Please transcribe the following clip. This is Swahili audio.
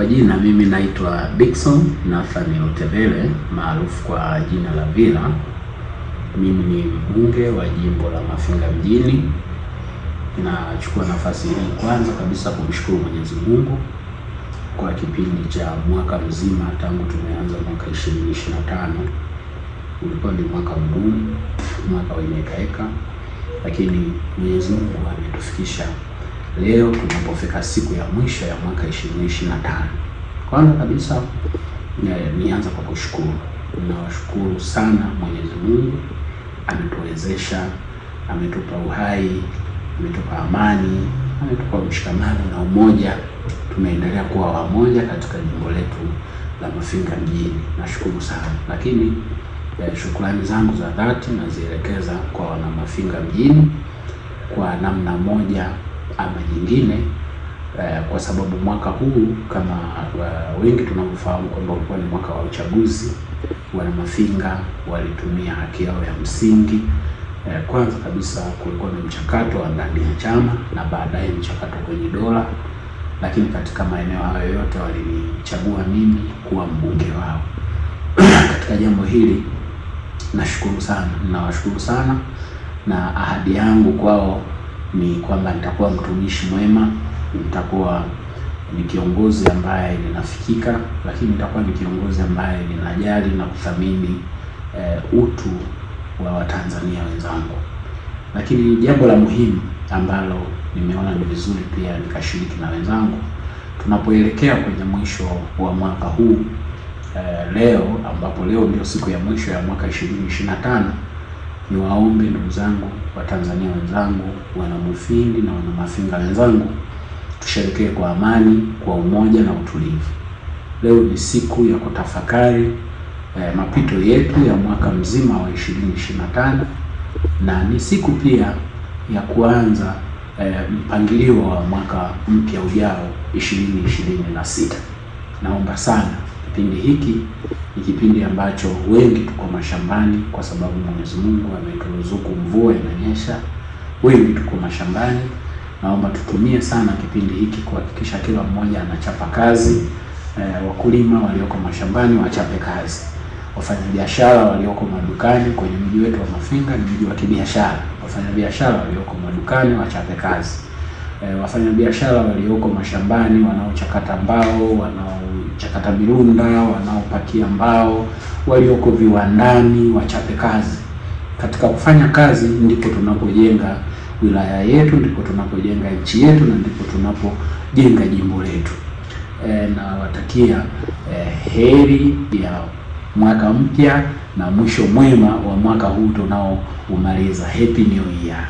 Kwa jina mimi naitwa Dickson Nathaniel Otebele maarufu kwa jina la Villa. Mimi ni mbunge wa jimbo la Mafinga mjini. Nachukua nafasi hii kwanza kabisa kumshukuru Mwenyezi Mungu kwa kipindi cha mwaka mzima tangu tumeanza mwaka 2025. Ulikuwa ni mwaka mgumu, mwaka wenye hekaheka, lakini Mwenyezi Mungu ametufikisha leo tunapofika siku ya mwisho ya mwaka 2025. Kwanza kabisa nianza kwa kushukuru. Ninawashukuru sana Mwenyezi Mungu, ametuwezesha, ametupa uhai, ametupa amani, ametupa mshikamano na umoja. Tumeendelea kuwa wamoja katika jimbo letu la Mafinga mjini. Nashukuru sana. Lakini shukrani zangu za dhati nazielekeza kwa wana Mafinga mjini kwa namna moja ama nyingine, kwa sababu mwaka huu kama wengi tunavyofahamu kwamba ulikuwa ni mwaka wa uchaguzi. Wana Mafinga walitumia haki yao ya msingi. Kwanza kabisa kulikuwa na mchakato wa ndani ya chama na baadaye mchakato kwenye dola, lakini katika maeneo hayo yote walinichagua mimi kuwa mbunge wao. Katika jambo hili nashukuru sana, ninawashukuru sana, na ahadi yangu kwao ni kwamba nitakuwa mtumishi mwema, nitakuwa ni kiongozi ambaye ninafikika, lakini nitakuwa ni kiongozi ambaye ninajali na kuthamini utu wa Watanzania wenzangu. Lakini jambo la muhimu ambalo nimeona ni vizuri pia nikashiriki na wenzangu tunapoelekea kwenye mwisho wa mwaka huu, leo ambapo leo ndio siku ya mwisho ya mwaka 2025, niwaombe ndugu zangu Watanzania wenzangu, wana Mufindi na wana Mafinga wenzangu, tusherekee kwa amani, kwa umoja na utulivu. Leo ni siku ya kutafakari mapito yetu ya mwaka mzima wa 2025, na ni siku pia ya kuanza mpangilio wa mwaka mpya ujao 2026. Naomba sana, kipindi hiki ni kipindi ambacho wengi tuko mashambani kwa sababu Mwenyezi Mungu ameturuzuku mvua inanyesha, wengi tuko mashambani. Naomba tutumie sana kipindi hiki kuhakikisha kila mmoja anachapa kazi. Wakulima walioko mashambani wachape kazi, wafanyabiashara walioko madukani, kwenye mji wetu wa Mafinga ni mji wa kibiashara. Wafanyabiashara walioko madukani wachape kazi. Wafanyabiashara walioko mashambani, wanaochakata mbao, wanaochakata mirunda, wanaopakia mbao, walioko viwandani wachape kazi. Katika kufanya kazi ndipo tunapojenga wilaya yetu, ndipo tunapojenga nchi yetu, na ndipo tunapojenga jimbo letu. Nawatakia heri ya mwaka mpya na mwisho mwema wa mwaka huu tunaoumaliza. Happy New Year.